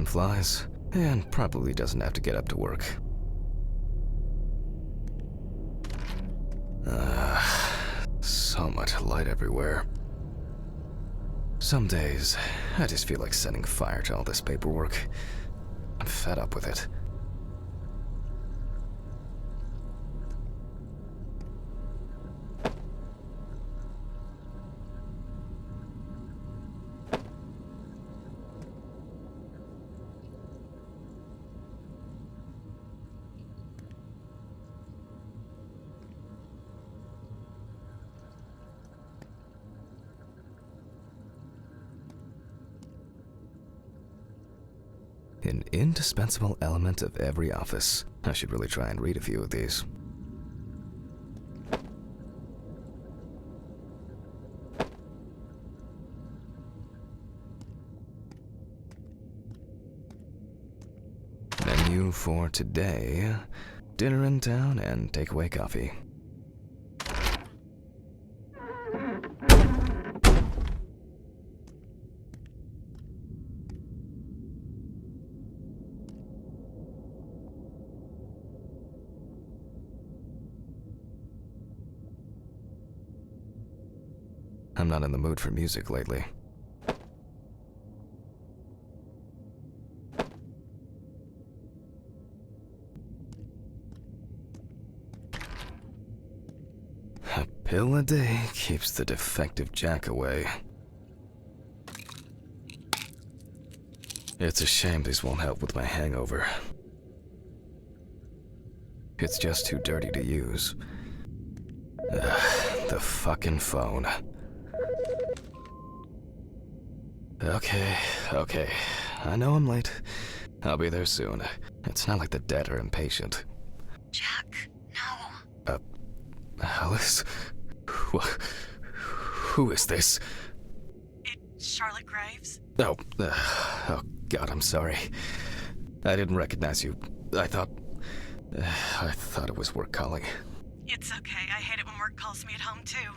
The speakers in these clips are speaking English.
Time flies, and probably doesn't have to get up to work. So much light everywhere. Some days, I just feel like setting fire to all this paperwork. I'm fed up with it. An indispensable element of every office. I should really try and read a few of these. Menu for today: dinner in town and takeaway coffee. I'm not in the mood for music lately. A pill a day keeps the defective Jack away. It's a shame these won't help with my hangover. It's just too dirty to use. The fucking phone. Okay. I know I'm late. I'll be there soon. It's not like the dead are impatient. Jack, no. Alice? Who is this? It's Charlotte Graves. Oh God, I'm sorry. I didn't recognize you. I thought it was work calling. It's okay. I hate it when work calls me at home, too.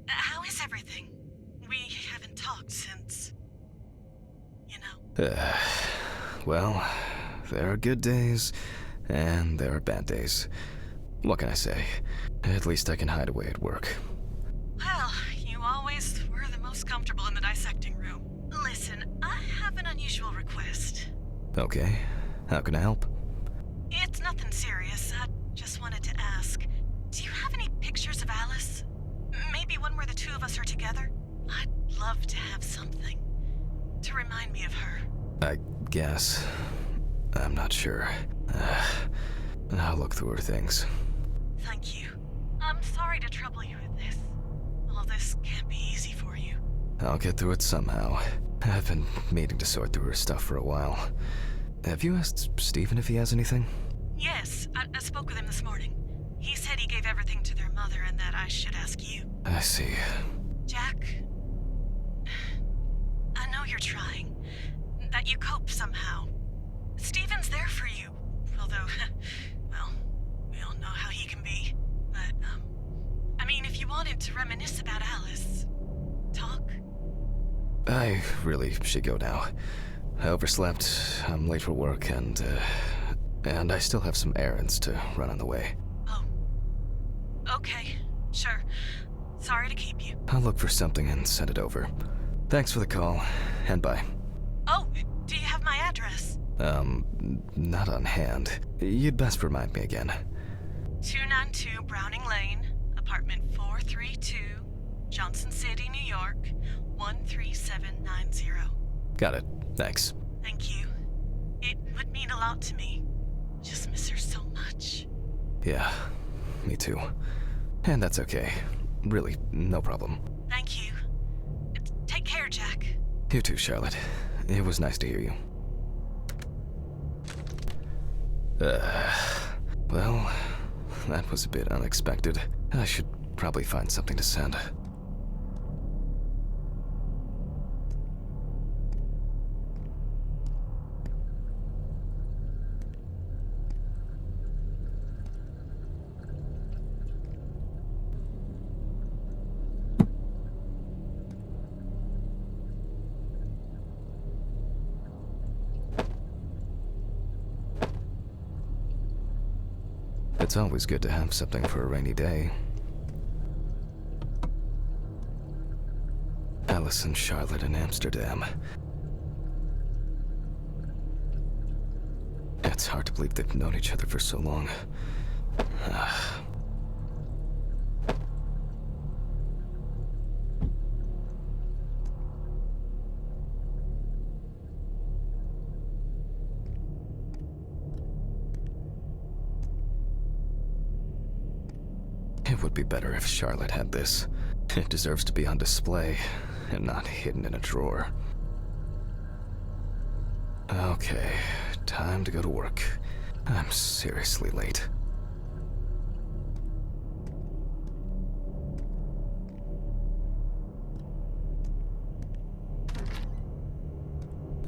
How is everything? We haven't talked since... Well, there are good days, and there are bad days. What can I say? At least I can hide away at work. Well, you always were the most comfortable in the dissecting room. Listen, I have an unusual request. Okay, how can I help? It's nothing serious. I just wanted to ask, do you have any pictures of Alice? Maybe one where the two of us are together? I'd love to have something to remind me of her. I guess. I'm not sure. I'll look through her things. Thank you. I'm sorry to trouble you with this. All this can't be easy for you. I'll get through it somehow. I've been meaning to sort through her stuff for a while. Have you asked Stephen if he has anything? Yes, I spoke with him this morning. He said he gave everything to their mother and that I should ask you. I see. Jack, I know you're trying. That you cope somehow. Stephen's there for you. Although, well, we all know how he can be. But, I mean, if you wanted to reminisce about Alice, talk. I really should go now. I overslept, I'm late for work, and I still have some errands to run on the way. Oh. Okay, sure. Sorry to keep you. I'll look for something and send it over. Thanks for the call, and bye. Oh, do you have my address? Not on hand. You'd best remind me again. 292 Browning Lane, apartment 432, Johnson City, New York, 13790. Got it. Thanks. Thank you. It would mean a lot to me. Just miss her so much. Yeah, me too. And that's okay. Really, no problem. Thank you. Take care, Jack. You too, Charlotte. It was nice to hear you. Well, that was a bit unexpected. I should probably find something to send. It's always good to have something for a rainy day. Alice and Charlotte in Amsterdam. It's hard to believe they've known each other for so long. It would be better if Charlotte had this. It deserves to be on display and not hidden in a drawer. Okay, time to go to work. I'm seriously late.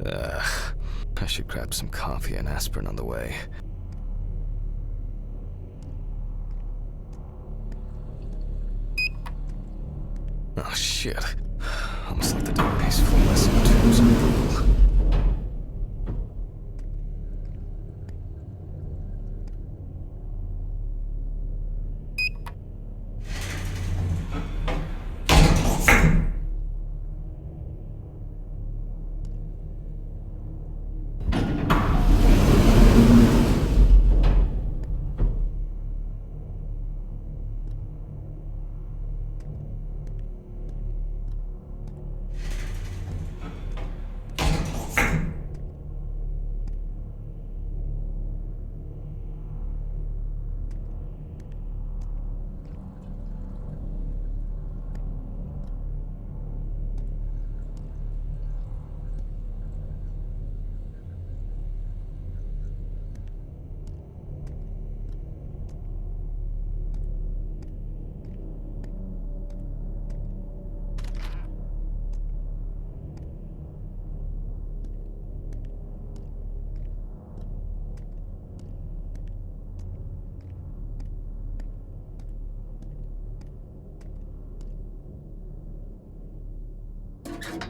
I should grab some coffee and aspirin on the way. Oh shit. Almost like the database full lesson in terms of Google.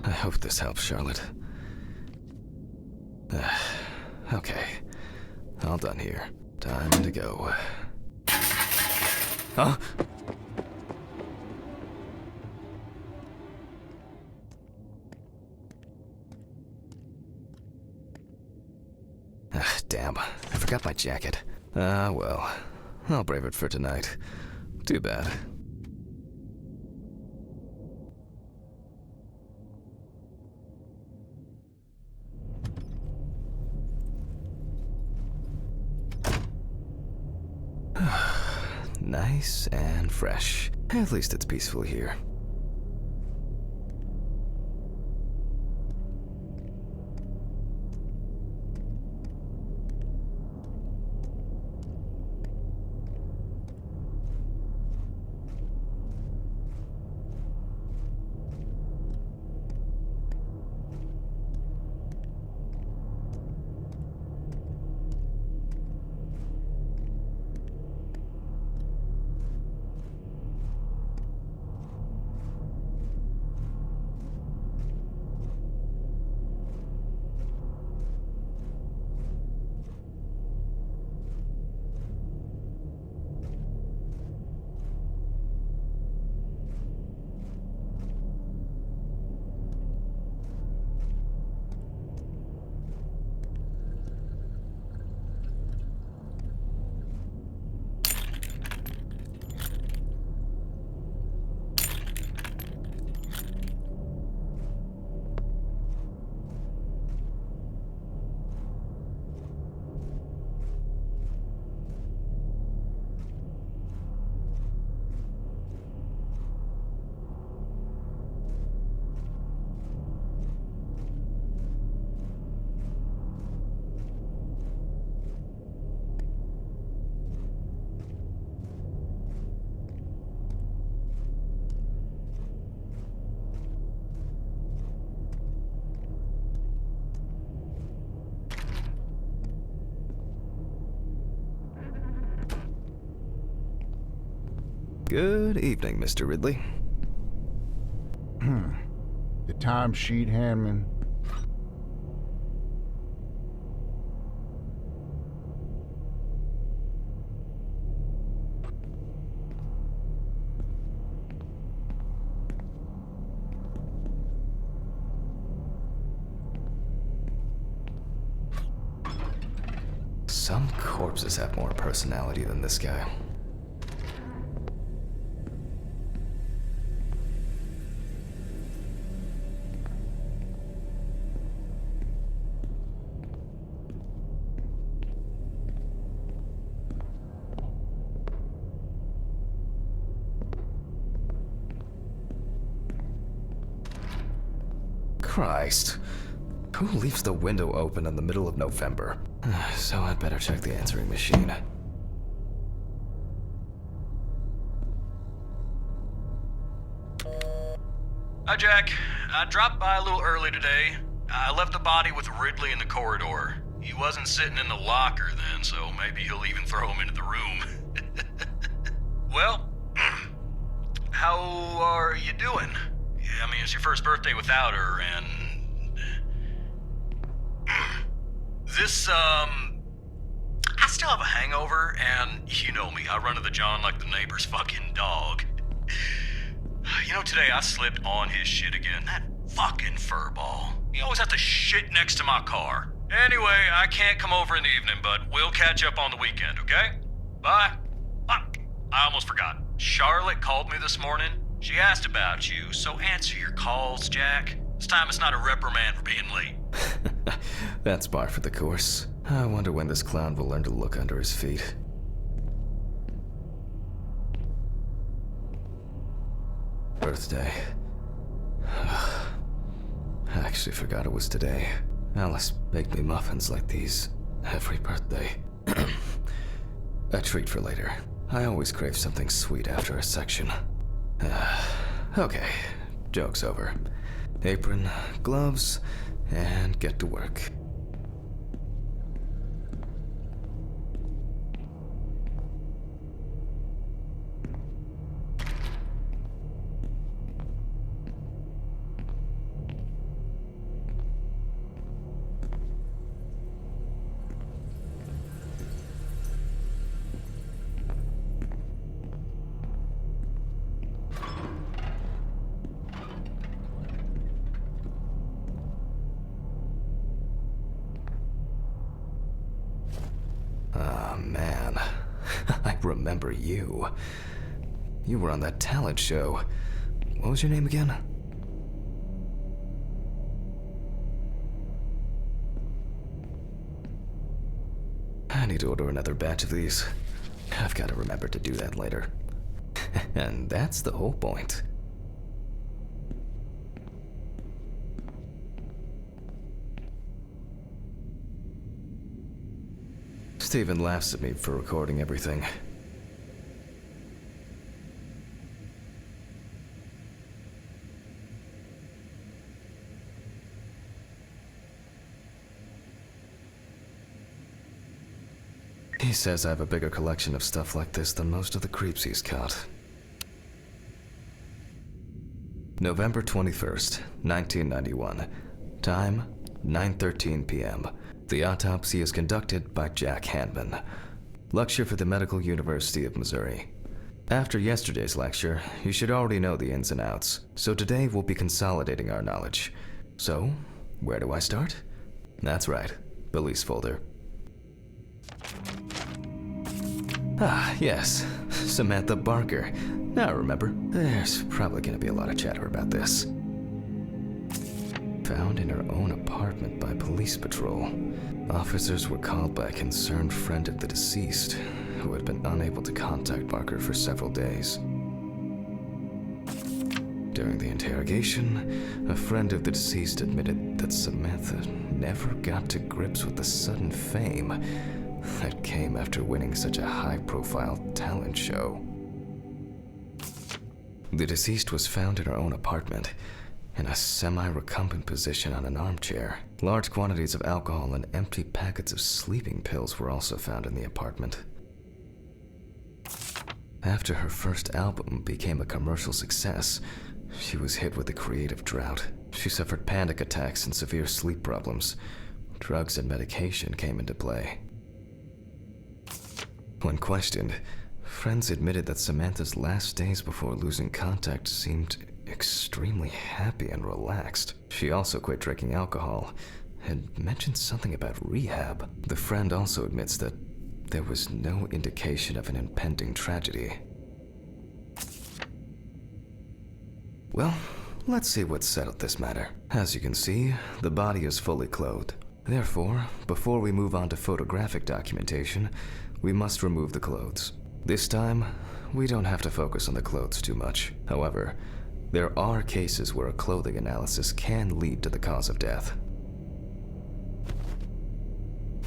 I hope this helps, Charlotte. Okay. All done here. Time to go. Huh? Damn. I forgot my jacket. Well. I'll brave it for tonight. Too bad. Nice and fresh. At least it's peaceful here. Good evening, Mr. Ridley. The timesheet, Hammond. Some corpses have more personality than this guy. Christ. Who leaves the window open in the middle of November? So I'd better check the answering machine. Hi, Jack. I dropped by a little early today. I left the body with Ridley in the corridor. He wasn't sitting in the locker then, so maybe he'll even throw him into the room. Well, how are you doing? I mean, it's your first birthday without her, and... This, I still have a hangover, and you know me, I run to the John like the neighbor's fucking dog. You know, today I slipped on his shit again. That fucking furball. He always has to shit next to my car. Anyway, I can't come over in the evening, but we'll catch up on the weekend, okay? Bye. Fuck, I almost forgot. Charlotte called me this morning. She asked about you, so answer your calls, Jack. This time it's not a reprimand for being late. That's par for the course. I wonder when this clown will learn to look under his feet. Birthday. I actually forgot it was today. Alice baked me muffins like these every birthday. A treat for later. I always crave something sweet after a section. Okay, joke's over. Apron, gloves, and get to work. Ah, man. I remember you. You were on that talent show. What was your name again? I need to order another batch of these. I've got to remember to do that later. And that's the whole point. Steven laughs at me for recording everything. He says I have a bigger collection of stuff like this than most of the creeps he's caught. November 21st, 1991. Time, 9:13 p.m. The autopsy is conducted by Jack Hanman. Lecture for the Medical University of Missouri. After yesterday's lecture, you should already know the ins and outs, so today we'll be consolidating our knowledge. So, where do I start? That's right, police folder. Ah, yes, Samantha Barker. Now I remember. There's probably gonna be a lot of chatter about this. Found in her own apartment by police patrol. Officers were called by a concerned friend of the deceased, who had been unable to contact Barker for several days. During the interrogation, a friend of the deceased admitted that Samantha never got to grips with the sudden fame that came after winning such a high-profile talent show. The deceased was found in her own apartment, in a semi-recumbent position on an armchair. Large quantities of alcohol and empty packets of sleeping pills were also found in the apartment. After her first album became a commercial success, she was hit with a creative drought. She suffered panic attacks and severe sleep problems. Drugs and medication came into play. When questioned, friends admitted that Samantha's last days before losing contact seemed extremely happy and relaxed. She also quit drinking alcohol had mentioned something about rehab. The friend also admits that there was no indication of an impending tragedy. Well, let's see what settled this matter. As you can see, the body is fully clothed. Therefore, before we move on to photographic documentation, we must remove the clothes. This time, we don't have to focus on the clothes too much. However, there are cases where a clothing analysis can lead to the cause of death.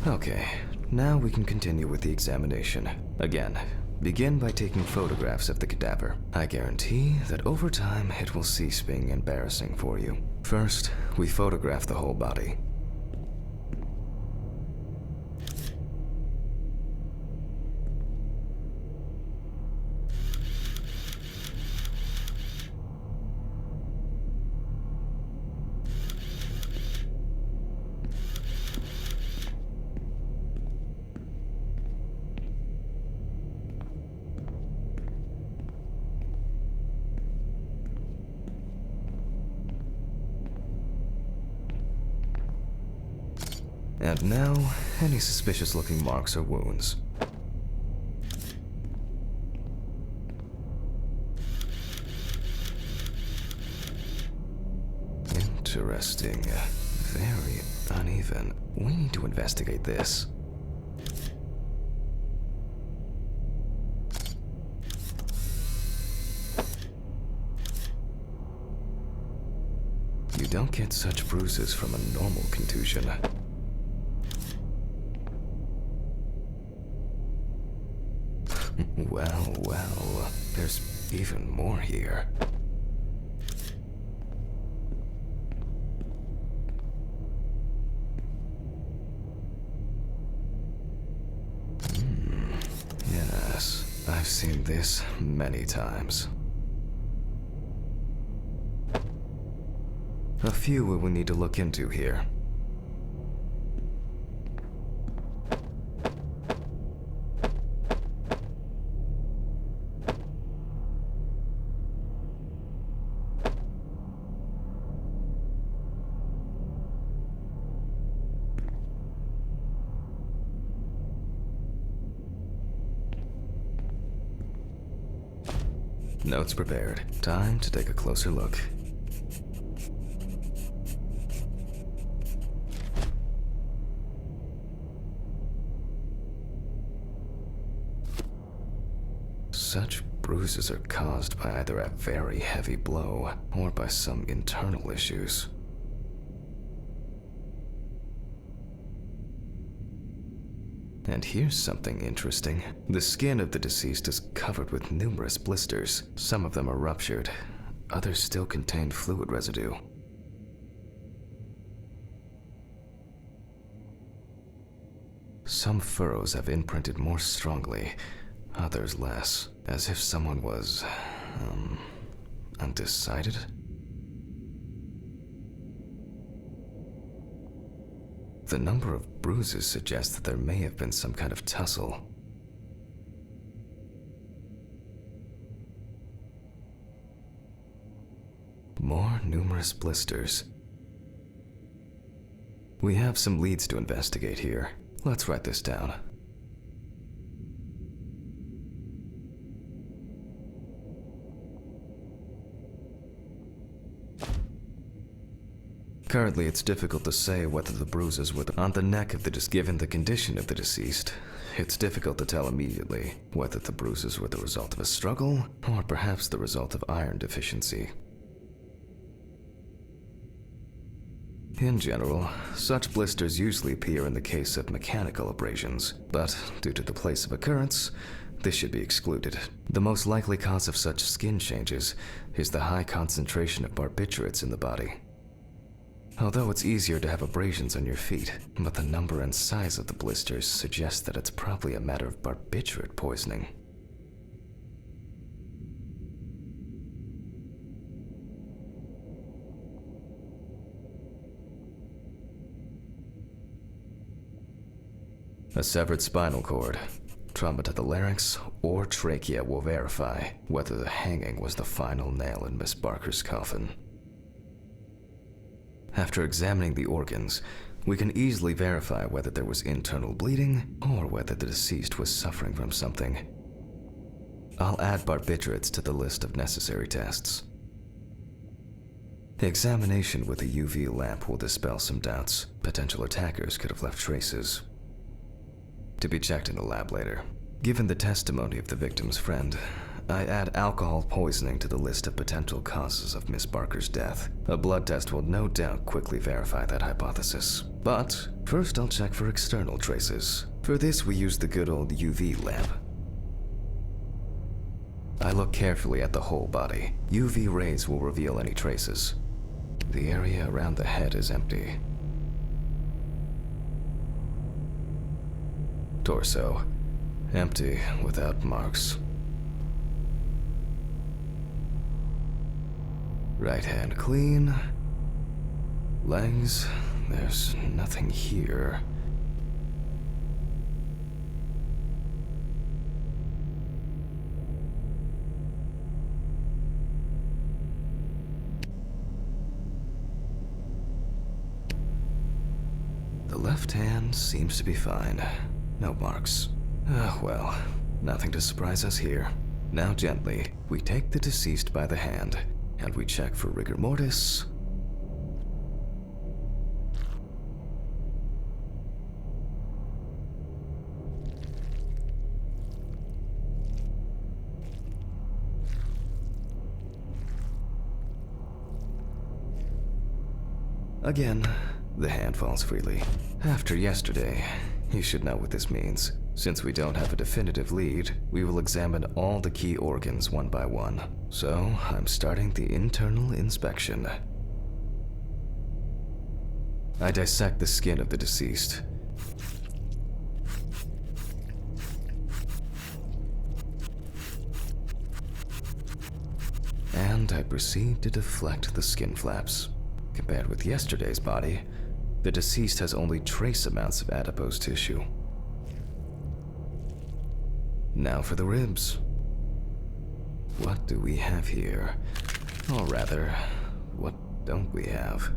Okay, now we can continue with the examination. Again, begin by taking photographs of the cadaver. I guarantee that over time it will cease being embarrassing for you. First, we photograph the whole body. And now, any suspicious-looking marks or wounds. Interesting. Very uneven. We need to investigate this. You don't get such bruises from a normal contusion. Well, there's even more here. Yes, I've seen this many times. A few we will need to look into here. Notes prepared. Time to take a closer look. Such bruises are caused by either a very heavy blow or by some internal issues. And here's something interesting. The skin of the deceased is covered with numerous blisters. Some of them are ruptured. Others still contain fluid residue. Some furrows have imprinted more strongly, others less, as if someone was, undecided? The number of bruises suggests that there may have been some kind of tussle. More numerous blisters. We have some leads to investigate here. Let's write this down. Currently, it's difficult to say whether the bruises were on the neck of the deceased. Given the condition of the deceased, it's difficult to tell immediately whether the bruises were the result of a struggle or perhaps the result of iron deficiency. In general, such blisters usually appear in the case of mechanical abrasions, but due to the place of occurrence, this should be excluded. The most likely cause of such skin changes is the high concentration of barbiturates in the body. Although it's easier to have abrasions on your feet, but the number and size of the blisters suggests that it's probably a matter of barbiturate poisoning. A severed spinal cord, trauma to the larynx, or trachea will verify whether the hanging was the final nail in Miss Barker's coffin. After examining the organs, we can easily verify whether there was internal bleeding or whether the deceased was suffering from something. I'll add barbiturates to the list of necessary tests. The examination with a UV lamp will dispel some doubts. Potential attackers could have left traces. To be checked in the lab later. Given the testimony of the victim's friend, I add alcohol poisoning to the list of potential causes of Miss Barker's death. A blood test will no doubt quickly verify that hypothesis. But first I'll check for external traces. For this we use the good old UV lamp. I look carefully at the whole body. UV rays will reveal any traces. The area around the head is empty. Torso, empty without marks. Right hand clean. Legs, there's nothing here. The left hand seems to be fine. No marks. Well, nothing to surprise us here. Now gently, we take the deceased by the hand, and we check for rigor mortis. Again, the hand falls freely. After yesterday, you should know what this means. Since we don't have a definitive lead, we will examine all the key organs one by one. So, I'm starting the internal inspection. I dissect the skin of the deceased. And I proceed to deflect the skin flaps. Compared with yesterday's body, the deceased has only trace amounts of adipose tissue. Now for the ribs. What do we have here? Or rather, what don't we have?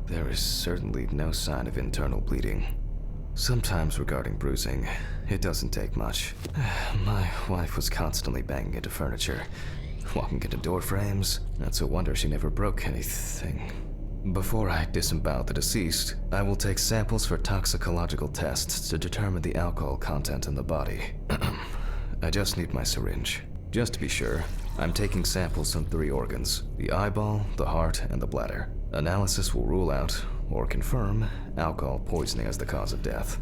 There is certainly no sign of internal bleeding. Sometimes regarding bruising, it doesn't take much. My wife was constantly banging into furniture, walking into door frames. That's a wonder she never broke anything. Before I disembowel the deceased, I will take samples for toxicological tests to determine the alcohol content in the body. I just need my syringe. Just to be sure, I'm taking samples from 3 organs: the eyeball, the heart, and the bladder. Analysis will rule out, or confirm, alcohol poisoning as the cause of death.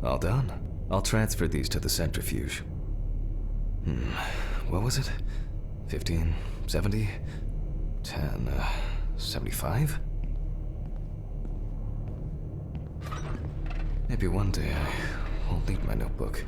All done. I'll transfer these to the centrifuge. What was it? 15, 70, 10, 75? Maybe one day I won't need my notebook.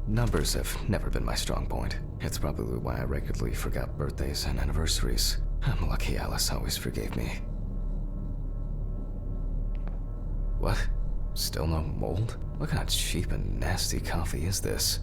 Numbers have never been my strong point. It's probably why I regularly forgot birthdays and anniversaries. I'm lucky Alice always forgave me. What? Still no mold? What kind of cheap and nasty coffee is this?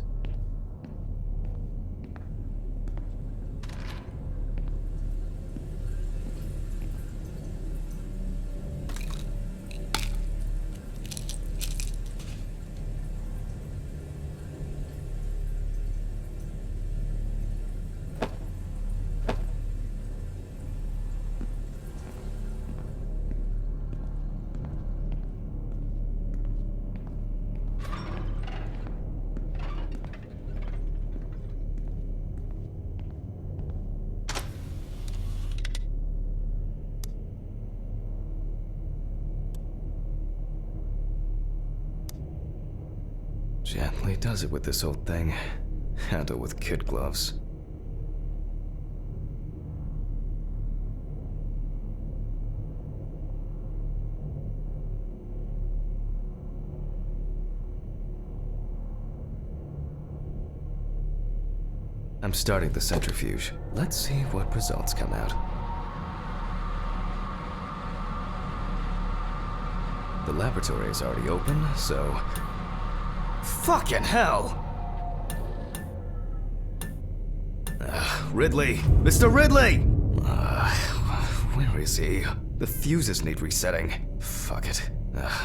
Gently does it with this old thing. Handle with kid gloves. I'm starting the centrifuge. Let's see what results come out. The laboratory is already open, so... Fucking hell! Ridley! Mr. Ridley! Where is he? The fuses need resetting. Fuck it.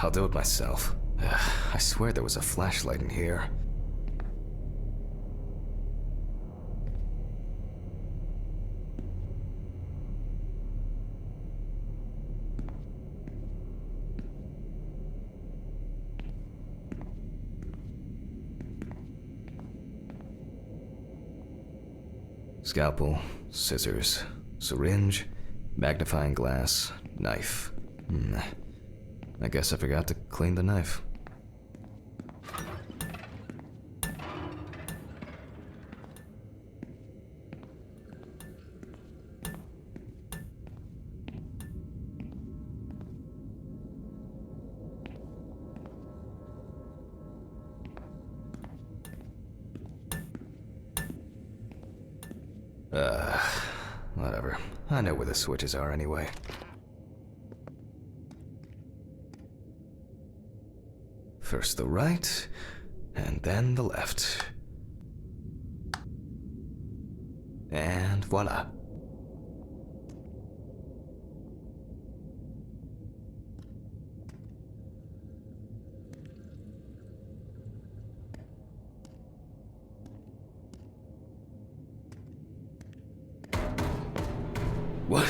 I'll do it myself. I swear there was a flashlight in here. Scalpel, scissors, syringe, magnifying glass, knife. I guess I forgot to clean the knife. Whatever. I know where the switches are anyway. First the right, and then the left. And voila. What?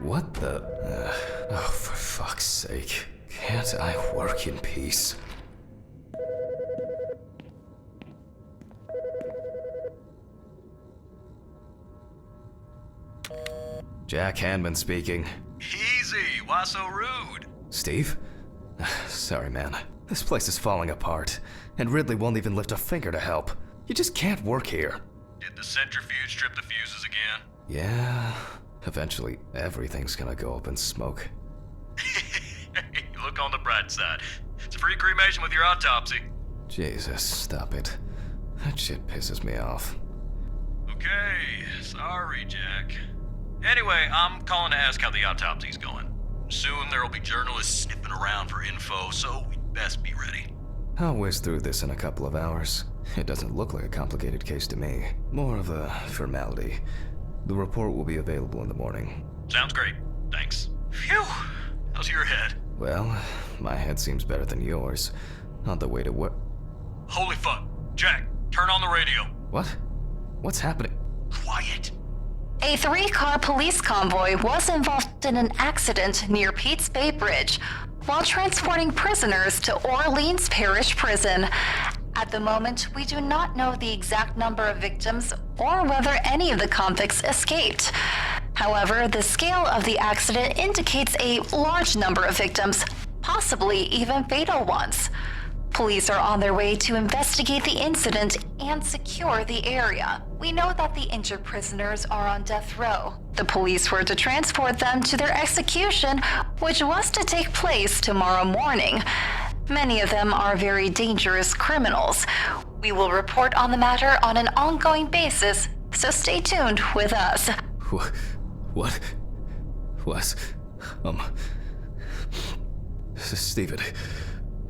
What the... oh, for fuck's sake. Can't I work in peace? Jack Hanman speaking. Easy, why so rude? Steve? Sorry, man. This place is falling apart, and Ridley won't even lift a finger to help. You just can't work here. Did the centrifuge trip the fuses again? Yeah... Eventually, everything's gonna go up in smoke. Look on the bright side. It's a free cremation with your autopsy. Jesus, stop it. That shit pisses me off. Okay, sorry, Jack. Anyway, I'm calling to ask how the autopsy's going. Soon there'll be journalists sniffing around for info, so we'd best be ready. I'll whiz through this in a couple of hours. It doesn't look like a complicated case to me. More of a formality. The report will be available in the morning. Sounds great. Thanks. Phew! How's your head? Well, my head seems better than yours. On the way to work. Holy fuck. Jack, turn on the radio. What? What's happening? Quiet. A 3-car police convoy was involved in an accident near Pete's Bay Bridge while transporting prisoners to Orleans Parish Prison. At the moment, we do not know the exact number of victims or whether any of the convicts escaped. However, the scale of the accident indicates a large number of victims, possibly even fatal ones. Police are on their way to investigate the incident and secure the area. We know that the injured prisoners are on death row. The police were to transport them to their execution, which was to take place tomorrow morning. Many of them are very dangerous criminals. We will report on the matter on an ongoing basis, so stay tuned with us. What? Was... Steven...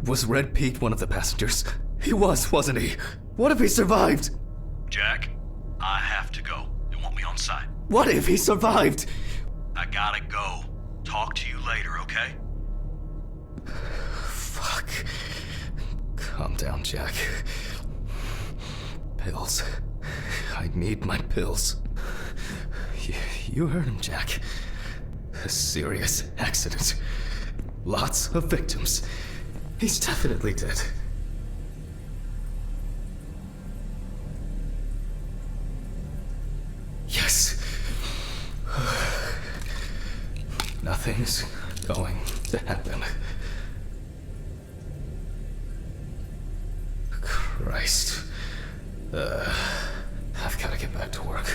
Was Red Pete one of the passengers? He was, wasn't he? What if he survived? Jack, I have to go. They want me on site. What if he survived? I gotta go. Talk to you later, okay? Fuck. Calm down, Jack. Pills. I need my pills. You heard him, Jack. A serious accident. Lots of victims. He's definitely dead. Nothing's going to happen. Christ. I've got to get back to work.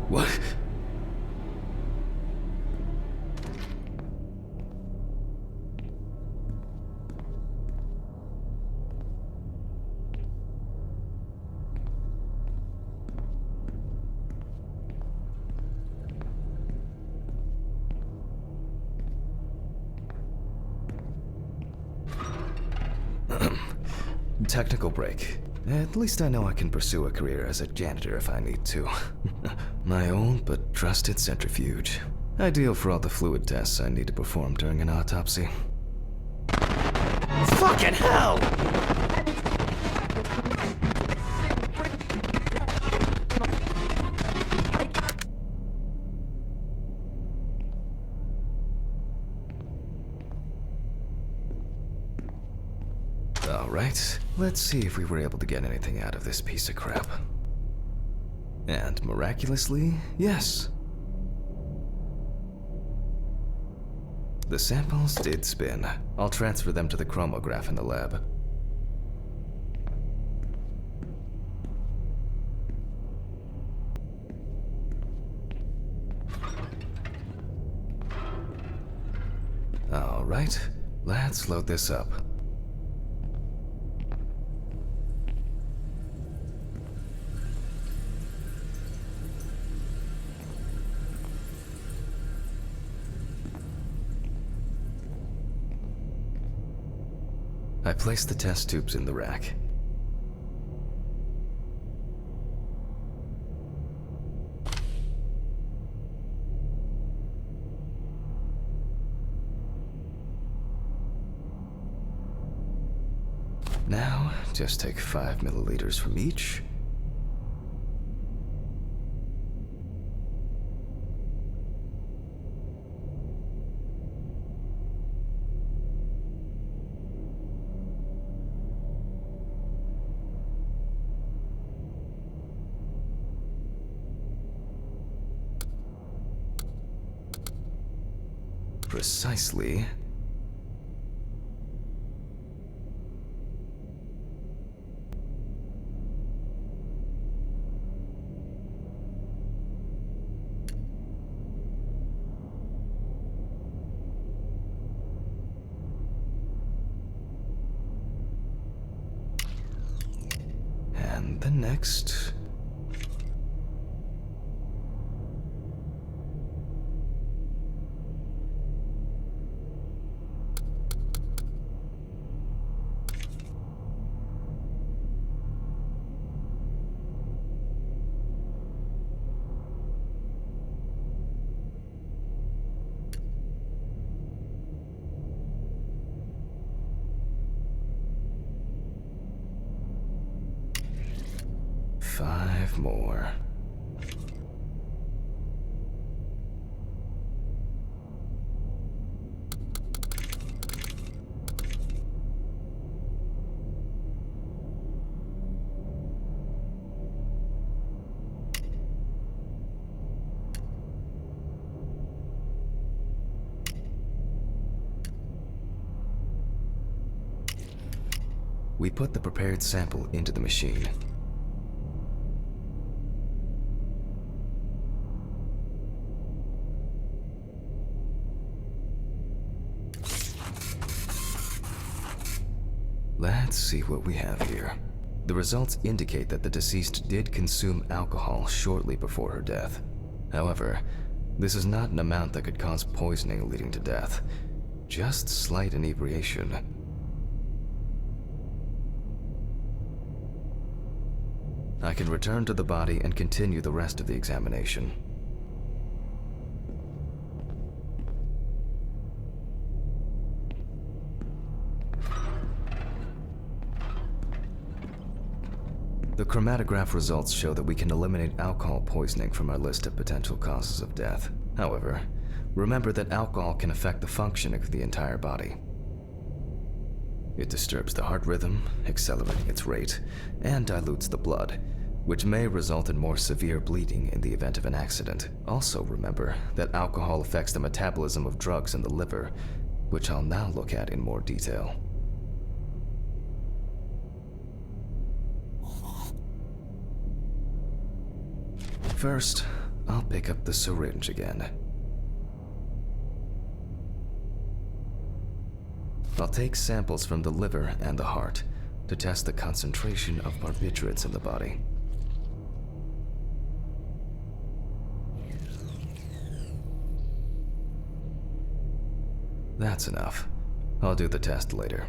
What? Technical break. At least I know I can pursue a career as a janitor if I need to. My old but trusted centrifuge. Ideal for all the fluid tests I need to perform during an autopsy. Fucking hell! Alright, let's see if we were able to get anything out of this piece of crap. And miraculously, yes. The samples did spin. I'll transfer them to the chromograph in the lab. Alright, let's load this up. I placed the test tubes in the rack. Now, just take 5 milliliters from each. Precisely. And the next. Five more. We put the prepared sample into the machine. Let's see what we have here. The results indicate that the deceased did consume alcohol shortly before her death. However, this is not an amount that could cause poisoning leading to death, just slight inebriation. I can return to the body and continue the rest of the examination. The chromatograph results show that we can eliminate alcohol poisoning from our list of potential causes of death. However, remember that alcohol can affect the functioning of the entire body. It disturbs the heart rhythm, accelerating its rate, and dilutes the blood, which may result in more severe bleeding in the event of an accident. Also remember that alcohol affects the metabolism of drugs in the liver, which I'll now look at in more detail. First, I'll pick up the syringe again. I'll take samples from the liver and the heart to test the concentration of barbiturates in the body. That's enough. I'll do the test later.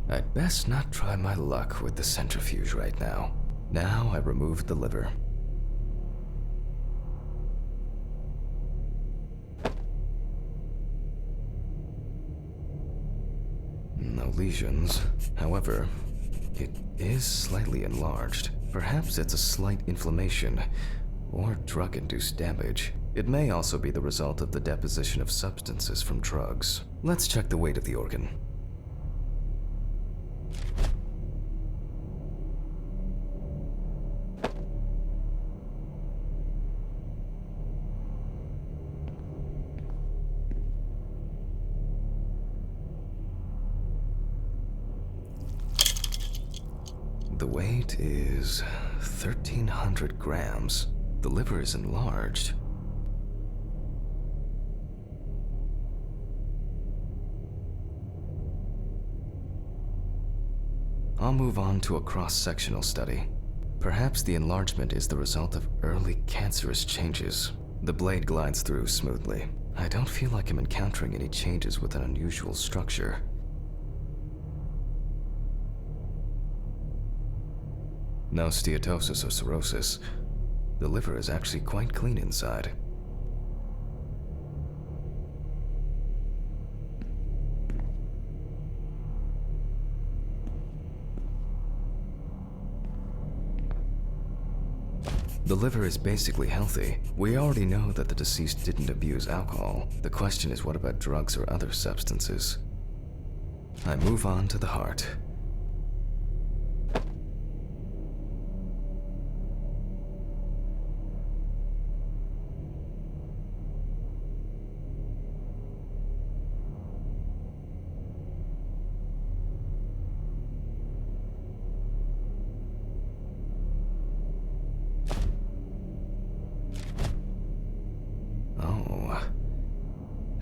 I'd best not try my luck with the centrifuge right now. Now I removed the liver. No lesions. However, it is slightly enlarged. Perhaps it's a slight inflammation or drug-induced damage. It may also be the result of the deposition of substances from drugs. Let's check the weight of the organ. The weight is 1,300 grams. The liver is enlarged. I'll move on to a cross-sectional study. Perhaps the enlargement is the result of early cancerous changes. The blade glides through smoothly. I don't feel like I'm encountering any changes with an unusual structure. No steatosis or cirrhosis. The liver is actually quite clean inside. The liver is basically healthy. We already know that the deceased didn't abuse alcohol. The question is, what about drugs or other substances? I move on to the heart.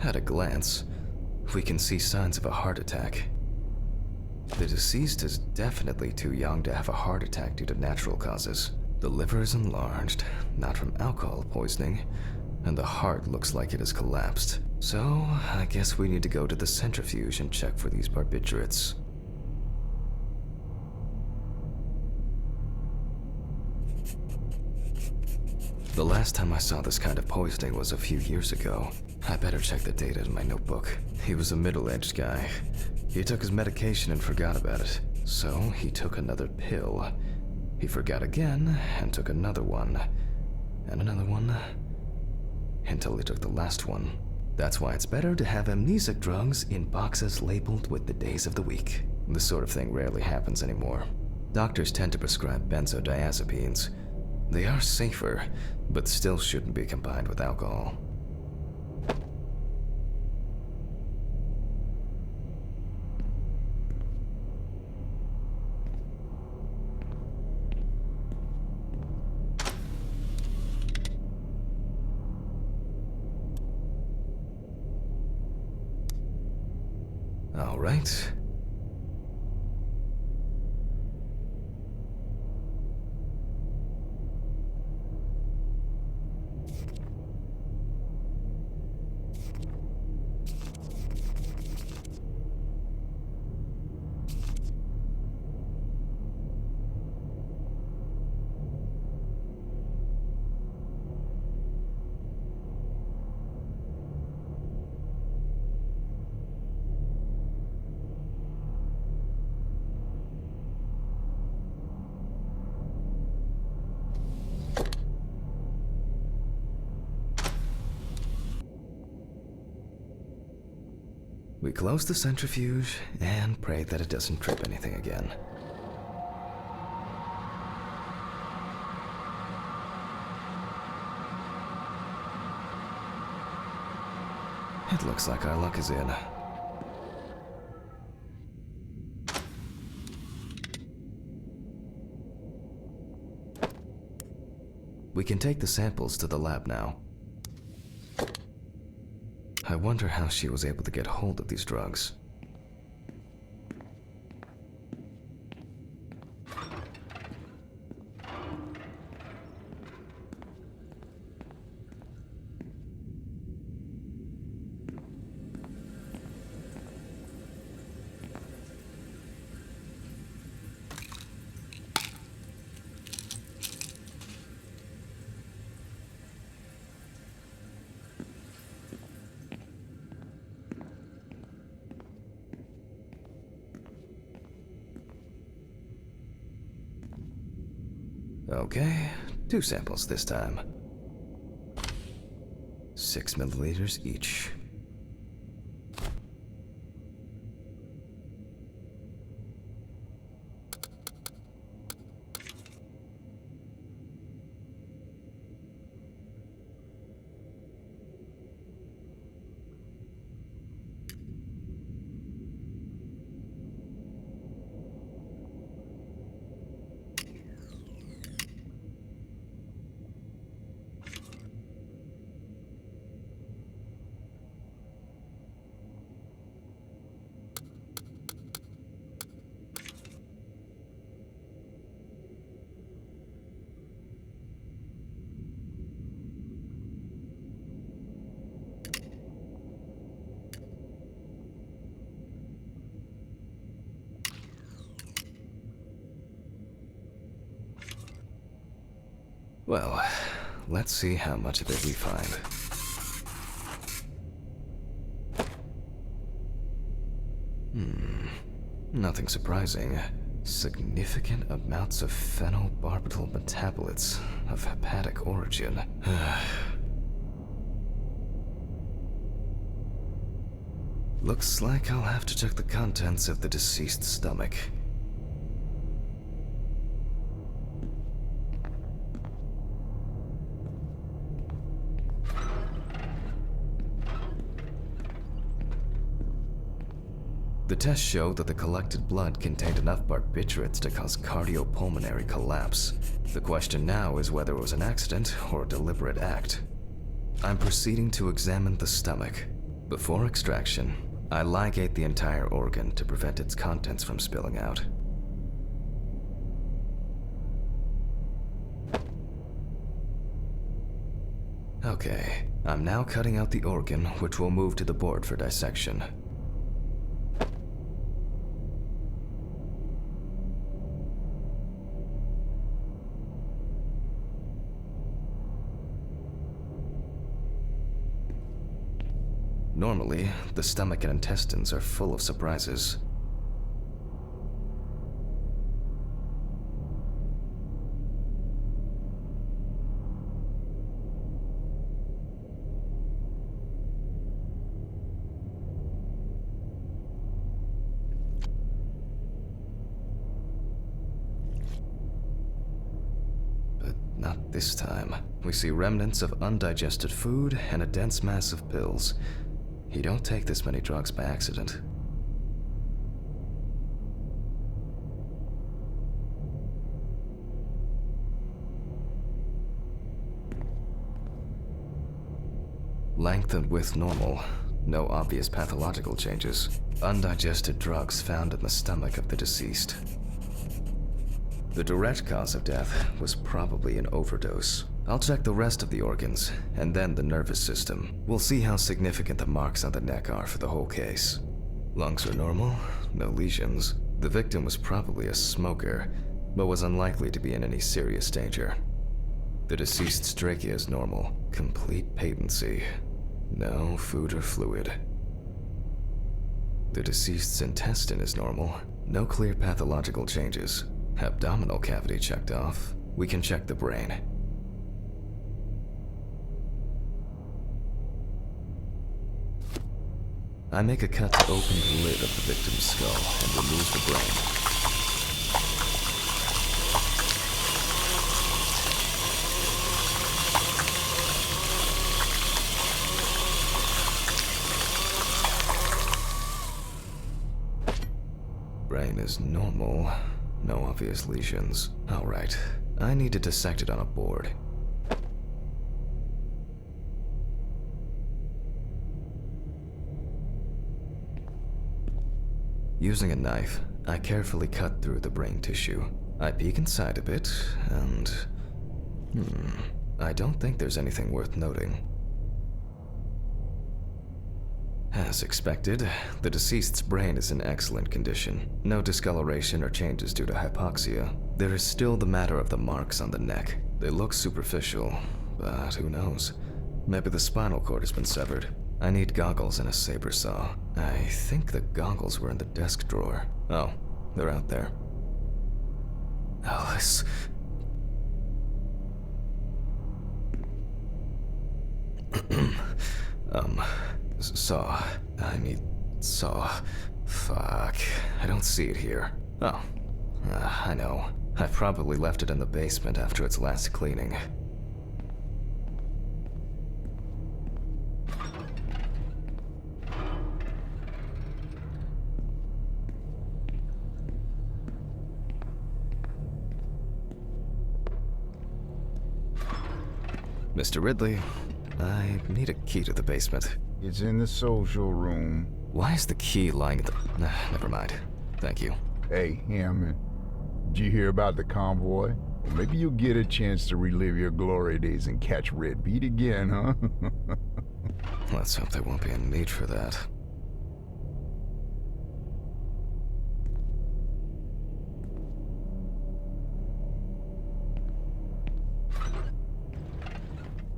At a glance, we can see signs of a heart attack. The deceased is definitely too young to have a heart attack due to natural causes. The liver is enlarged, not from alcohol poisoning, and the heart looks like it has collapsed. So, I guess we need to go to the centrifuge and check for these barbiturates. The last time I saw this kind of poisoning was a few years ago. I better check the data in my notebook. He was a middle-aged guy. He took his medication and forgot about it. So he took another pill. He forgot again and took another one. And another one. Until he took the last one. That's why it's better to have amnesic drugs in boxes labeled with the days of the week. This sort of thing rarely happens anymore. Doctors tend to prescribe benzodiazepines. They are safer, but still shouldn't be combined with alcohol. All right. We close the centrifuge and pray that it doesn't trip anything again. It looks like our luck is in. We can take the samples to the lab now. I wonder how she was able to get hold of these drugs. Okay, 2 samples this time. 6 milliliters each. Well, let's see how much of it we find. Nothing surprising. Significant amounts of phenobarbital metabolites of hepatic origin. Looks like I'll have to check the contents of the deceased's stomach. The tests showed that the collected blood contained enough barbiturates to cause cardiopulmonary collapse. The question now is whether it was an accident or a deliberate act. I'm proceeding to examine the stomach. Before extraction, I ligate the entire organ to prevent its contents from spilling out. Okay, I'm now cutting out the organ, which will move to the board for dissection. Normally, the stomach and intestines are full of surprises. But not this time. We see remnants of undigested food and a dense mass of pills. You don't take this many drugs by accident. Length and width normal. No obvious pathological changes. Undigested drugs found in the stomach of the deceased. The direct cause of death was probably an overdose. I'll check the rest of the organs, and then the nervous system. We'll see how significant the marks on the neck are for the whole case. Lungs are normal, no lesions. The victim was probably a smoker, but was unlikely to be in any serious danger. The deceased's trachea is normal, complete patency. No food or fluid. The deceased's intestine is normal, no clear pathological changes. Abdominal cavity checked off. We can check the brain. I make a cut to open the lid of the victim's skull and remove the brain. Brain is normal. No obvious lesions. Alright, I need to dissect it on a board. Using a knife, I carefully cut through the brain tissue. I peek inside a bit, and... I don't think there's anything worth noting. As expected, the deceased's brain is in excellent condition. No discoloration or changes due to hypoxia. There is still the matter of the marks on the neck. They look superficial, but who knows? Maybe the spinal cord has been severed. I need goggles and a saber saw. I think the goggles were in the desk drawer. Oh, they're out there. Alice. Saw. I need saw. Fuck. I don't see it here. Oh. I know. I probably left it in the basement after its last cleaning. Mr. Ridley, I need a key to the basement. It's in the social room. Why is the key lying at the... never mind. Thank you. Hey, Hammond. Did you hear about the convoy? Well, maybe you'll get a chance to relive your glory days and catch Red Beat again, huh? Let's hope there won't be a need for that.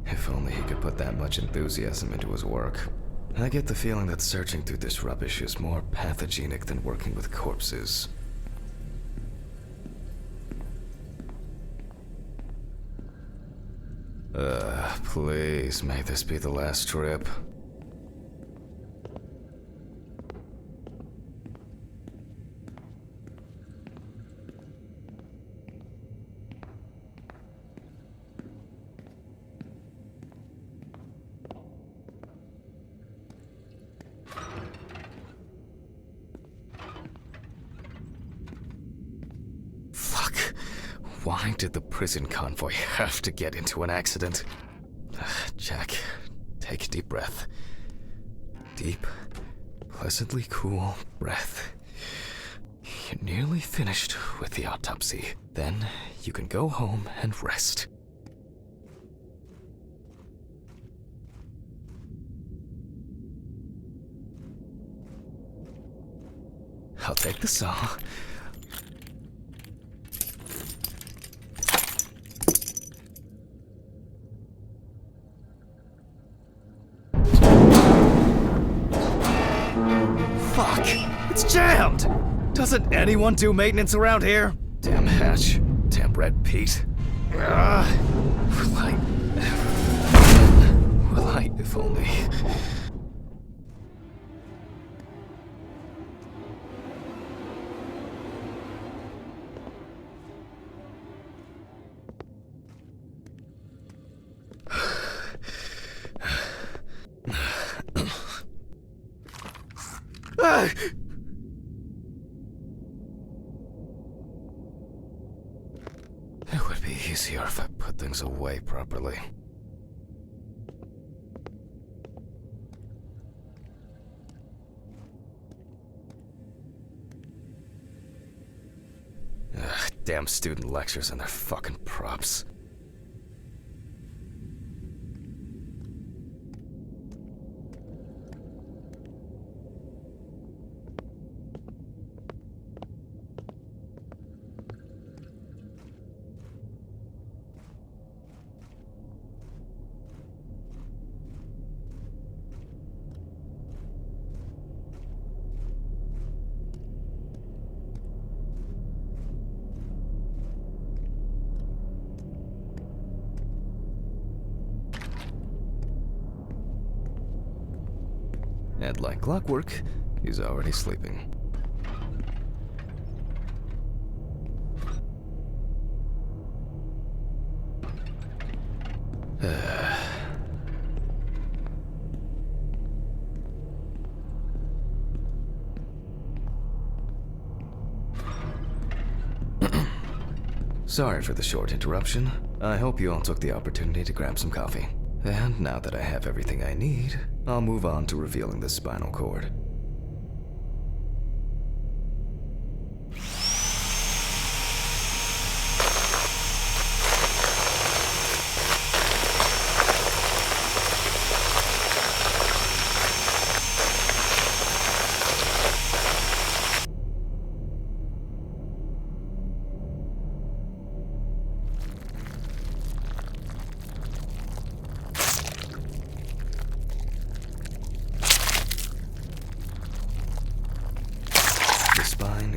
If only he could put that much enthusiasm into his work. I get the feeling that searching through this rubbish is more pathogenic than working with corpses. Please, may this be the last trip. Why did the prison convoy have to get into an accident? Jack, take a deep breath. Deep, pleasantly cool breath. You're nearly finished with the autopsy. Then you can go home and rest. I'll take the saw. Fuck! It's jammed! Doesn't anyone do maintenance around here? Damn hatch. Damn Red Pete. Will I if only... It would be easier if I put things away properly. Damn student lectures and their fucking props. And like clockwork, he's already sleeping. Sorry for the short interruption. I hope you all took the opportunity to grab some coffee. And now that I have everything I need, I'll move on to revealing the spinal cord.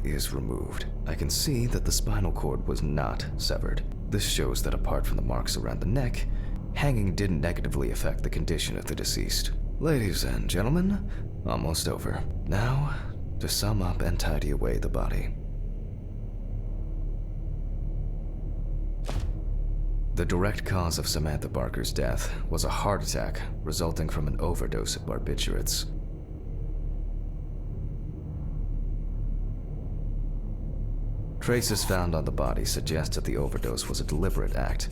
Is removed. I can see that the spinal cord was not severed. This shows that apart from the marks around the neck, hanging didn't negatively affect the condition of the deceased. Ladies and gentlemen, almost over. Now, to sum up and tidy away the body. The direct cause of Samantha Barker's death was a heart attack resulting from an overdose of barbiturates. Traces found on the body suggest that the overdose was a deliberate act,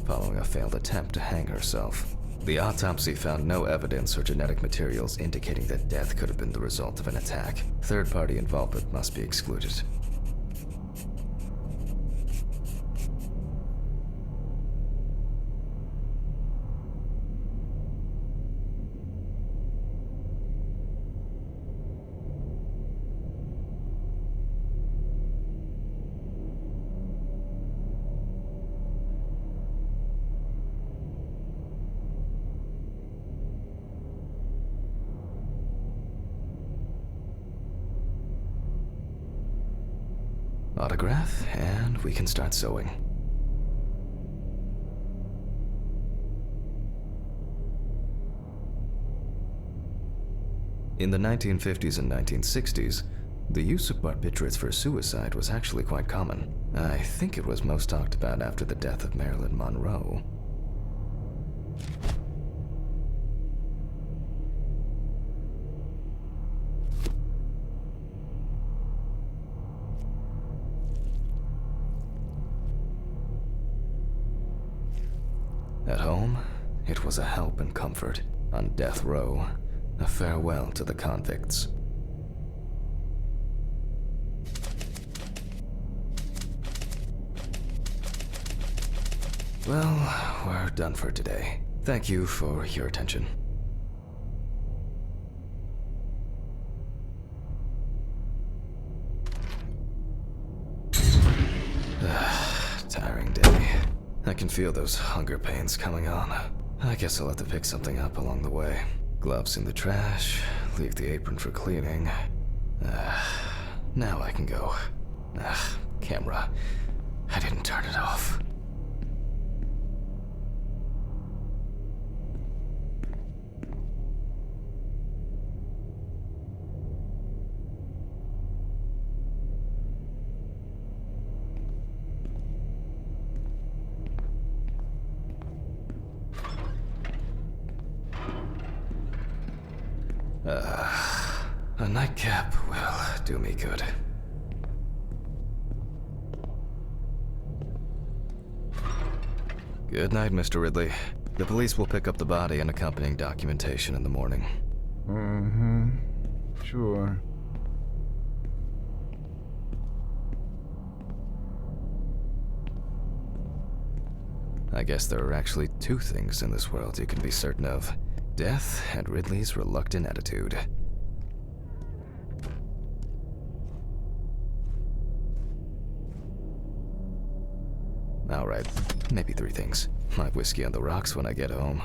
following a failed attempt to hang herself. The autopsy found no evidence or genetic materials indicating that death could have been the result of an attack. Third-party involvement must be excluded. Autograph, and we can start sewing. In the 1950s and 1960s, the use of barbiturates for suicide was actually quite common. I think it was most talked about after the death of Marilyn Monroe. At home, it was a help and comfort. On death row, a farewell to the convicts. Well, we're done for today. Thank you for your attention. Tiring day. I can feel those hunger pains coming on. I guess I'll have to pick something up along the way. Gloves in the trash, leave the apron for cleaning. Now I can go. Camera. I didn't turn it off. A nightcap will do me good. Good night, Mr. Ridley. The police will pick up the body and accompanying documentation in the morning. Sure. I guess there are actually two things in this world you can be certain of. Death and Ridley's reluctant attitude. Alright, maybe three things. My whiskey on the rocks when I get home.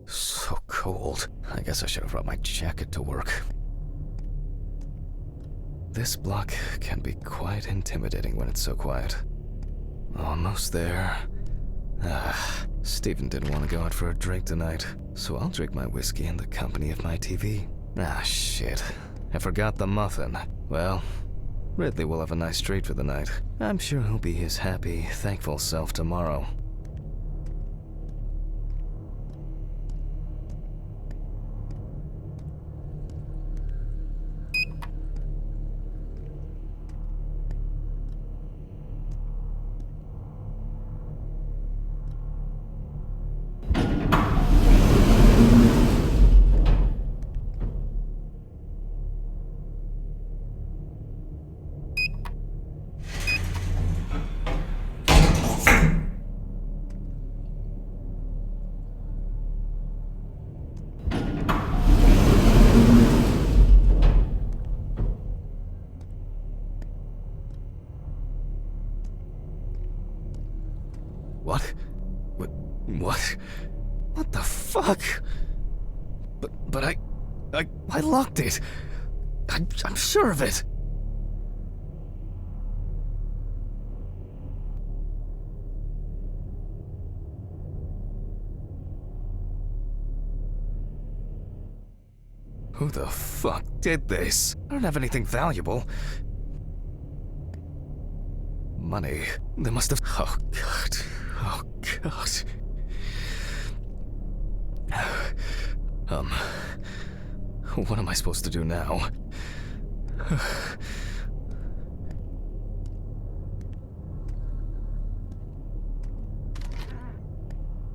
So cold. I guess I should have brought my jacket to work. This block can be quite intimidating when it's so quiet. Almost there. Stephen didn't want to go out for a drink tonight, so I'll drink my whiskey in the company of my TV. Shit. I forgot the muffin. Well, Ridley will have a nice treat for the night. I'm sure he'll be his happy, thankful self tomorrow. What? What? What the fuck? But I locked it. I'm sure of it. Who the fuck did this? I don't have anything valuable. Money. They must have... Oh, God. Oh, God. What am I supposed to do now?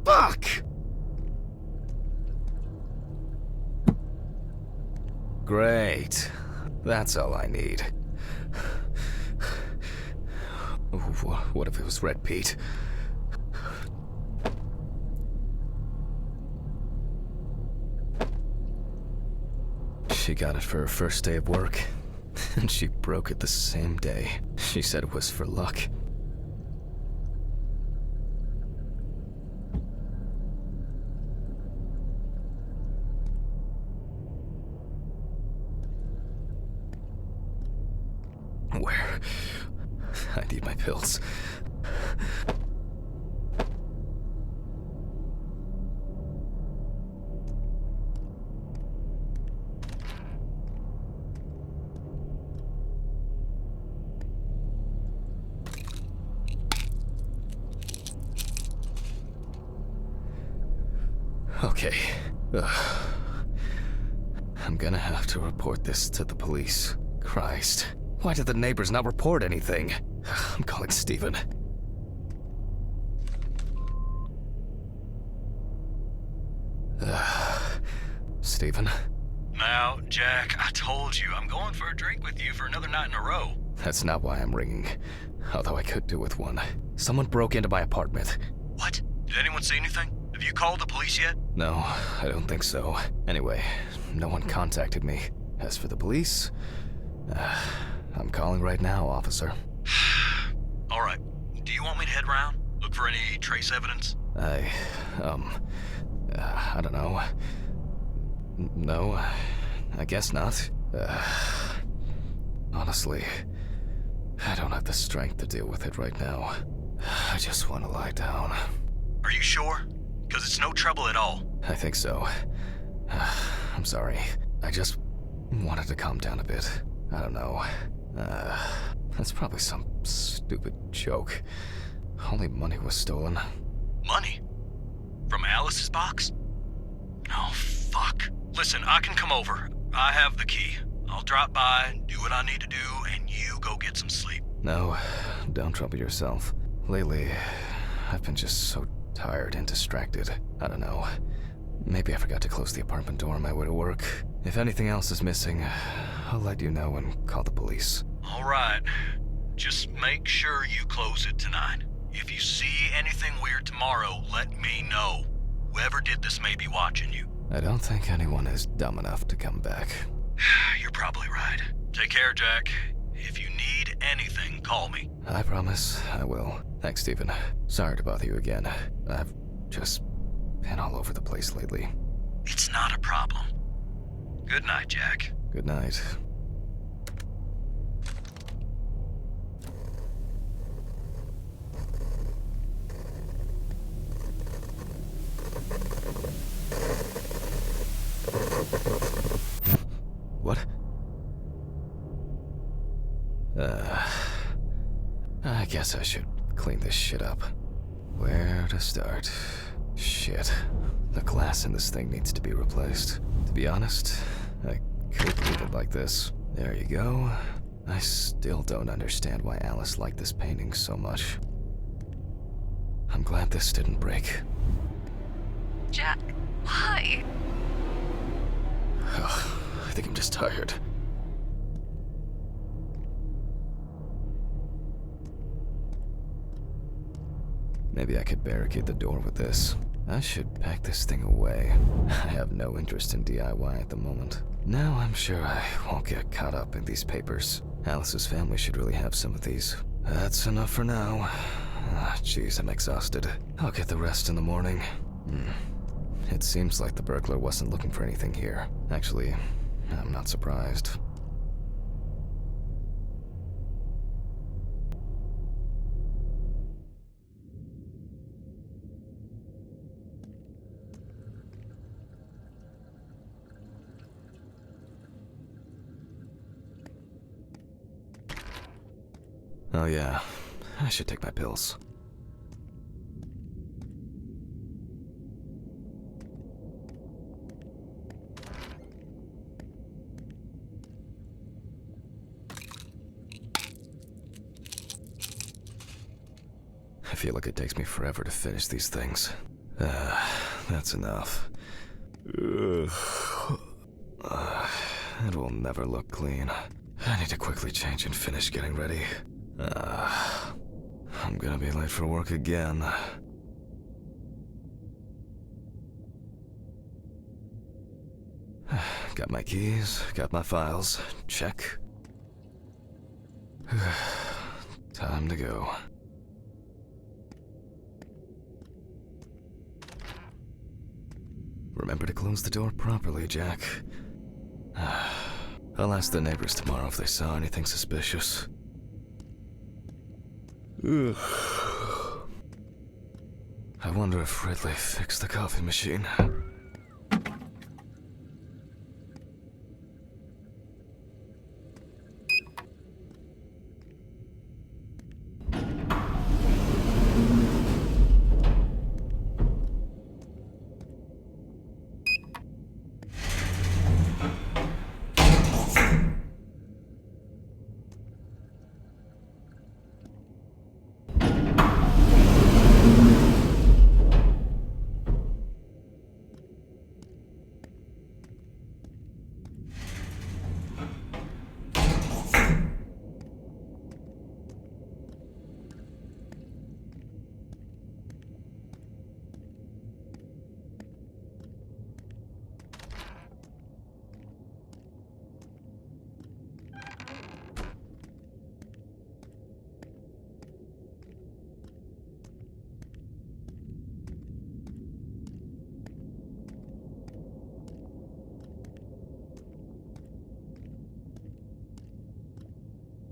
Fuck! Great. That's all I need. What if it was Red Pete? She got it for her first day of work, and she broke it the same day. She said it was for luck. Where? I need my pills. Okay. I'm gonna have to report this to the police. Christ. Why did the neighbors not report anything? I'm calling Stephen. Stephen? Now, Jack, I told you I'm going for a drink with you for another night in a row. That's not why I'm ringing. Although I could do with one. Someone broke into my apartment. What? Did anyone see anything? Have you called the police yet? No, I don't think so. Anyway, no one contacted me. As for the police, I'm calling right now, officer. All right. Do you want me to head around? Look for any trace evidence? I don't know. No, I guess not. Honestly, I don't have the strength to deal with it right now. I just want to lie down. Are you sure? Because it's no trouble at all. I think so. I'm sorry. I just wanted to calm down a bit. I don't know. That's probably some stupid joke. Only money was stolen. Money? From Alice's box? Oh, fuck. Listen, I can come over. I have the key. I'll drop by, do what I need to do, and you go get some sleep. No, don't trouble yourself. Lately, I've been just so tired and distracted. I don't know. Maybe I forgot to close the apartment door on my way to work. If anything else is missing, I'll let you know and call the police. All right. Just make sure you close it tonight. If you see anything weird tomorrow, let me know. Whoever did this may be watching you. I don't think anyone is dumb enough to come back. You're probably right. Take care, Jack. If you need anything, call me. I promise I will. Thanks, Stephen. Sorry to bother you again. I've just been all over the place lately. It's not a problem. Good night, Jack. Good night. What? I guess I should clean this shit up. Where to start? Shit. The glass in this thing needs to be replaced. To be honest, I could leave it like this. There you go. I still don't understand why Alice liked this painting so much. I'm glad this didn't break. Jack, why? Ugh, I think I'm just tired. Maybe I could barricade the door with this. I should pack this thing away. I have no interest in DIY at the moment. Now I'm sure I won't get caught up in these papers. Alice's family should really have some of these. That's enough for now. Jeez, I'm exhausted. I'll get the rest in the morning. It seems like the burglar wasn't looking for anything here. Actually, I'm not surprised. Oh yeah, I should take my pills. I feel like it takes me forever to finish these things. That's enough. It will never look clean. I need to quickly change and finish getting ready. I'm gonna be late for work again. Got my keys, got my files. Check. Time to go. Remember to close the door properly, Jack. I'll ask the neighbors tomorrow if they saw anything suspicious. Ugh. I wonder if Ridley fixed the coffee machine.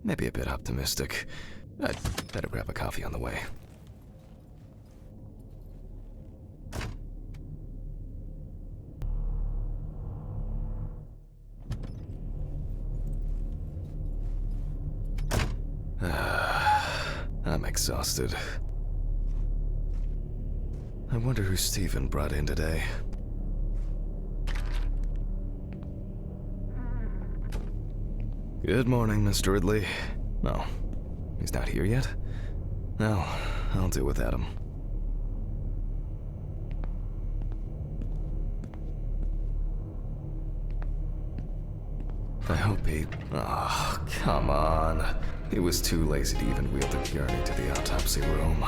Maybe a bit optimistic. I'd better grab a coffee on the way. I'm exhausted. I wonder who Stephen brought in today. Good morning, Mr. Ridley. Oh, he's not here yet? No, I'll do without him. I hope he... Oh, come on. He was too lazy to even wheel the gurney to the autopsy room.